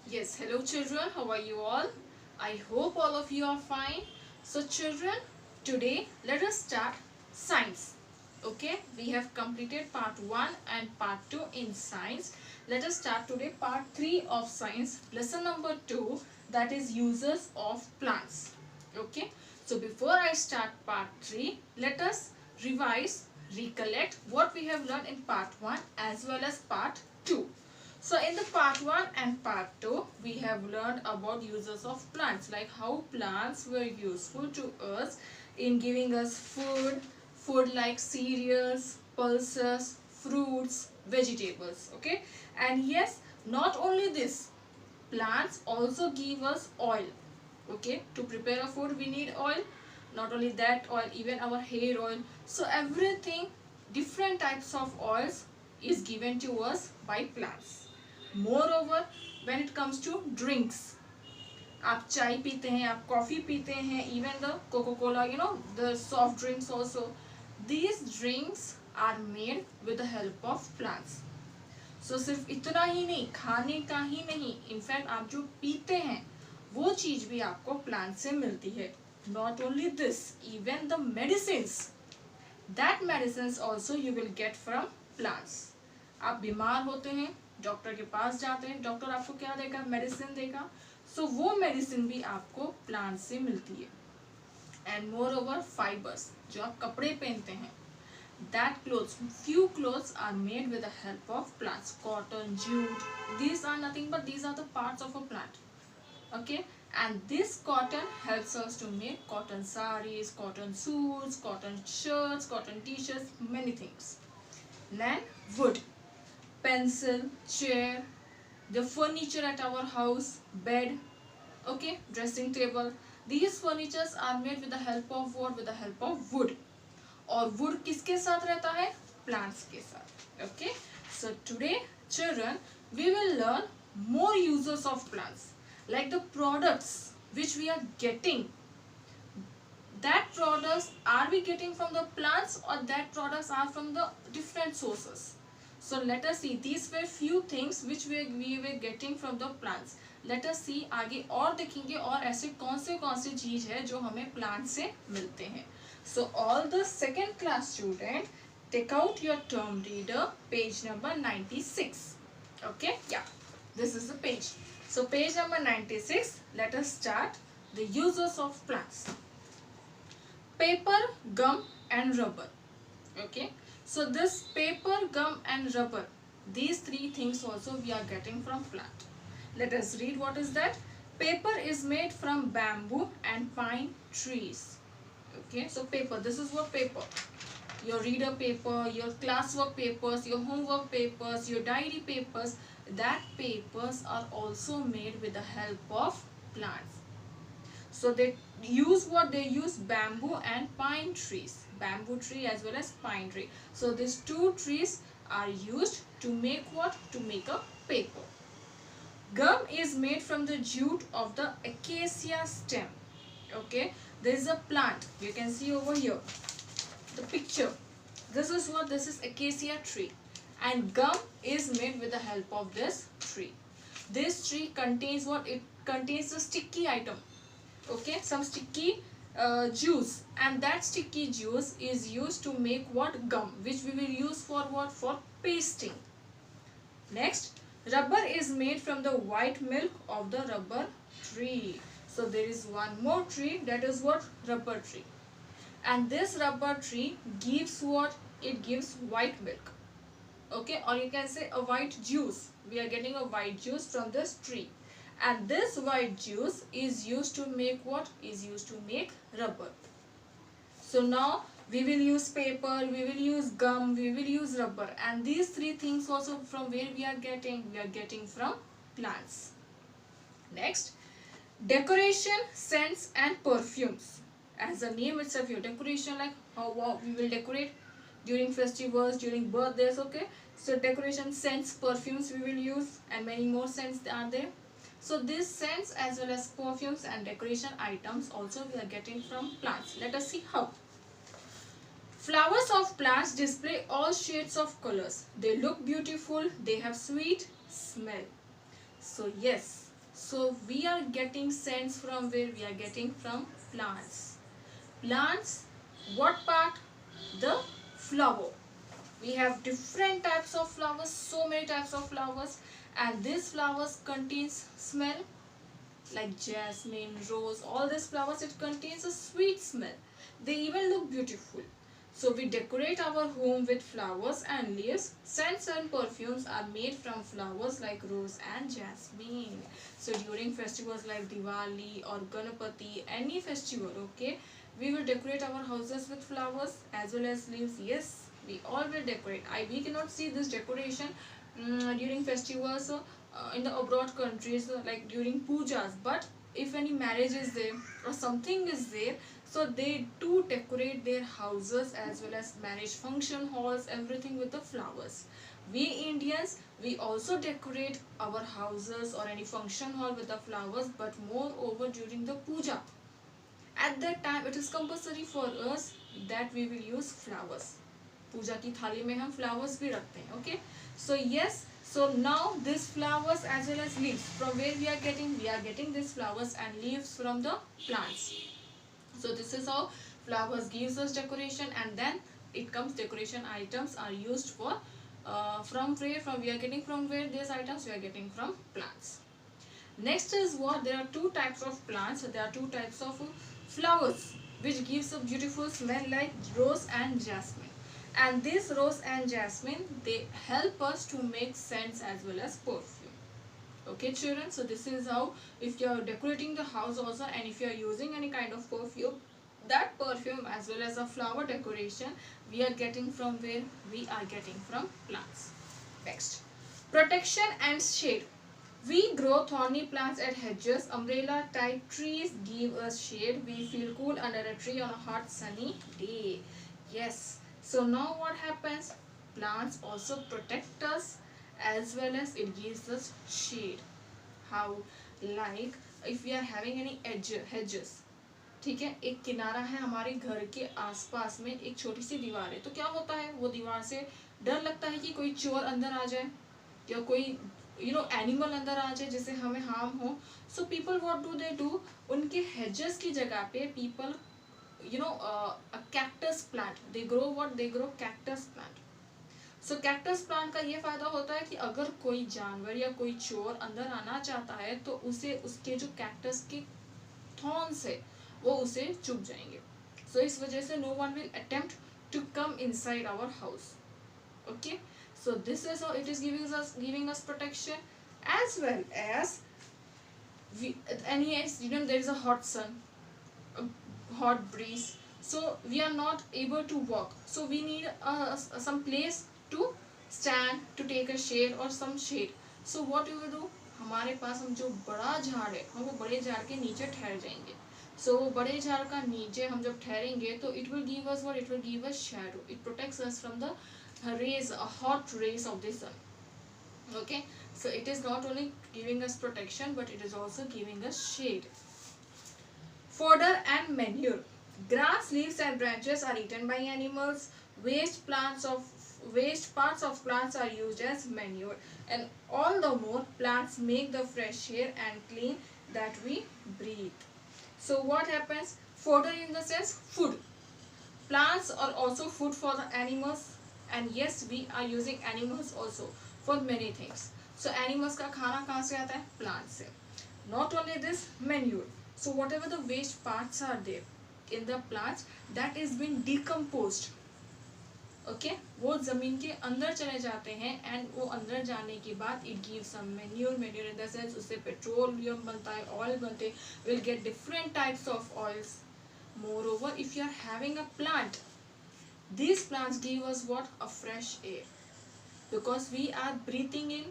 Yes, hello children, how are you all? I hope all of you are fine. So children, today let us start science. Okay, we have completed part 1 and part 2 in science. Let us start today part 3 of science, lesson number 2, that is uses of plants. Okay, so before I start part 3, let us revise, recollect what we have learned in part 1 as well as part 2. So in the part 1 and part 2, we have learned about uses of plants, like how plants were useful to us in giving us food like cereals, pulses, fruits, vegetables. Okay, and yes, not only this, plants also give us oil. Okay, to prepare a food we need oil. Not only that, oil, even our hair oil. So everything, different types of oils is given to us by plants. Moreover, when it comes to drinks, आप चाय पीते हैं, आप coffee पीते हैं, even the Coca-Cola, the soft drinks also, these drinks are made with the help of plants. So सिर्फ इतना ही नहीं, खाने का ही नहीं, इनफैक्ट आप जो पीते हैं वो चीज भी आपको प्लांट से मिलती है. Not only this, even the medicines, that medicines also you will get from plants. आप बीमार होते हैं, डॉक्टर के पास जाते हैं, डॉक्टर आपको क्या देगा? मेडिसिन देगा. सो वो मेडिसिन भी आपको प्लांट से मिलती है. एंड मोर ओवर फाइबर्स, जो आप कपड़े पहनते हैं, that clothes, few clothes are made with the help of plants. Cotton, jute, these are nothing but these are the parts of a plant. Okay, and this cotton helps us to make cotton sarees, cotton suits, cotton shirts, cotton t-shirts, many things. Then wood, pencil, chair, the furniture at our house, bed, okay, dressing table, these furnitures are made with the help of what? With the help of wood. और wood किसके साथ रहता है? Plants के साथ. Okay, so today children, we will learn more uses of plants, like the products which we are getting. That products are we getting from the plants, or that products are from the different sources? So let us see, these were few things which we were getting from the plants. Let us see, आगे और देखेंगे और ऐसे कौन से चीज है जो हमें प्लांट से मिलते हैं. So all the second class student, take out your term reader, page number 96. Okay, yeah, this is the page. So page number 96, let us start the uses of plants. Paper, gum and rubber. Okay, so this paper, gum and rubber, these three things also we are getting from plant. Let us read what is that. Paper is made from bamboo and pine trees. Okay, so paper, this is what paper, your reader paper, your classwork papers, your homework papers, your diary papers, that papers are also made with the help of plants. So they use what? They use bamboo and pine trees, bamboo tree as well as pine tree. So these two trees are used to make what? To make a paper. Gum is made from the jute of the acacia stem. Okay, there is a plant, you can see over here the picture. This is what? This is acacia tree, and gum is made with the help of this tree. This tree contains what? It contains a sticky item. Okay, some sticky juice, and that sticky juice is used to make what? Gum, which we will use for what? For pasting. Next, rubber is made from the white milk of the rubber tree. So there is one more tree, that is what? Rubber tree. And this rubber tree gives what? It gives white milk. Okay, or you can say a white juice. We are getting a white juice from this tree. And this white juice is used to make what? Is used to make rubber. So now we will use paper, we will use gum, we will use rubber, and these three things also from where we are getting? We are getting from plants. Next, decoration, scents and perfumes. As the name itself, your decoration, like how we will decorate during festivals, during birthdays. Okay, so decoration, scents, perfumes we will use, and many more scents are there. So these scents as well as perfumes and decoration items also we are getting from plants. Let us see how. Flowers of plants display all shades of colors. They look beautiful. They have sweet smell. So yes, So we are getting scents from where? We are getting from plants. Plants, what part? The flower. We have different types of flowers, so many types of flowers, and these flowers contains smell like jasmine, rose, all these flowers, it contains a sweet smell. They even look beautiful. So we decorate our home with flowers and leaves. Scents and perfumes are made from flowers like rose and jasmine. So during festivals like Diwali or Ganapati, any festival, okay, we will decorate our houses with flowers as well as leaves. Yes, we all will decorate. We cannot see this decoration during festivals in the abroad countries, like during pujas, but if any marriage is there or something is there, so they do decorate their houses as well as marriage function halls, everything with the flowers. We Indians, we also decorate our houses or any function hall with the flowers, but moreover during the puja, at that time it is compulsory for us that we will use flowers. पूजा की थाली में हम flowers भी रखते हैं. Okay, so yes, so now these flowers as well as leaves, from where we are getting these flowers and leaves from the plants. So this is how flowers gives us decoration, and then it comes decoration items are used for from where we are getting from where these items we are getting from plants. Next is what? There are two types of plants. There are two types of flowers which gives a beautiful smell like rose and jasmine. And this rose and jasmine, they help us to make scents as well as perfume. Okay children, so this is how, if you are decorating the house also and if you are using any kind of perfume, that perfume as well as a flower decoration we are getting from where? We are getting from plants. Next, protection and shade. We grow thorny plants at hedges. Umbrella type trees give us shade. We feel cool under a tree on a hot sunny day. Yes. So now what happens? Plants also protect us as well as it gives us shade. How? Like if we are having any hedges, ठीक है, एक किनारा है हमारे घर के आसपास में, एक छोटी सी दीवार है, तो क्या होता है, वो दीवार से डर लगता है कि कोई चोर अंदर आ जाए या कोई एनिमल अंदर आ जाए जिससे हमें हार्म हो. So people what do they do, उनके हेजेस की जगह पे people a cactus plant, they grow what? They grow cactus plant. So cactus plant का ये फायदा होता है कि अगर कोई जानवर या कोई चोर अंदर आना चाहता है तो उसे उसके जो कैक्टस के थॉर्न्स है वो उसे चुभ जाएंगे. So इस वजह से no one will attempt to come inside our house. Okay, so this is how it is giving us protection, as well as and yes, there is a hot sun, a hot breeze, so we are not able to walk, so we need some place to stand, to take a shade or some shade. So what you will do, हमारे पास हम जो बड़ा झाड़ है हम वो बड़े झाड़ के नीचे ठहर जाएंगे. So बड़े झाड़ का नीचे हम जब ठहरेंगे तो it will give us what? It will give us shadow. It protects us from the rays, hot rays of the sun. Okay, so it is not only giving us protection but it is also giving us shade. Fodder and manure. Grass, leaves and branches are eaten by animals. Waste parts of plants are used as manure, and all the more plants make the fresh air and clean that we breathe. So what happens? Fodder in the sense food. Plants are also food for the animals, and yes, we are using animals also for many things. So animals का खाना कहाँ से आता है? Plants से. Not only this, manure. So whatever the waste parts are there in the plants, that is being decomposed. Okay, वो जमीन के अंदर चले जाते हैं, and वो अंदर जाने के बाद it gives some manure. Manure in the sense उससे petroleum बनता है, oil बनते हैं. We'll get different types of oils. Moreover, if you are having a plant, these plants give us what? A fresh air, because we are breathing in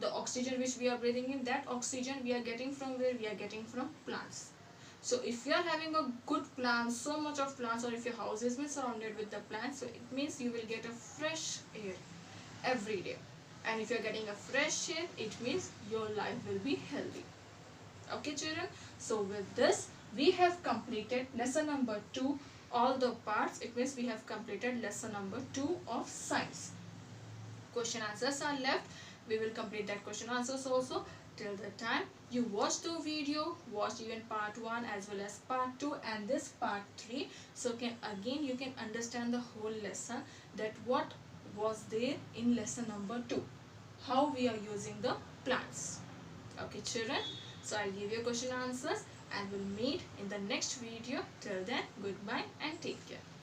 the oxygen which we are breathing in. That oxygen we are getting from where? We are getting from plants. So if you are having a good plant, so much of plants, or if your house is surrounded with the plants, so it means you will get a fresh air every day. And if you are getting a fresh air, it means your life will be healthy. Okay children, so with this we have completed lesson number 2, all the parts. It means we have completed lesson number 2 of science. Question answers are left. We will complete that question answers also. till the time you watch the video, watch even part 1 as well as part 2 and this part 3, so you can understand the whole lesson, that what was there in lesson number 2, how we are using the plants. Okay children, so I'll give you question answers and we'll meet in the next video. Till then, goodbye and take care.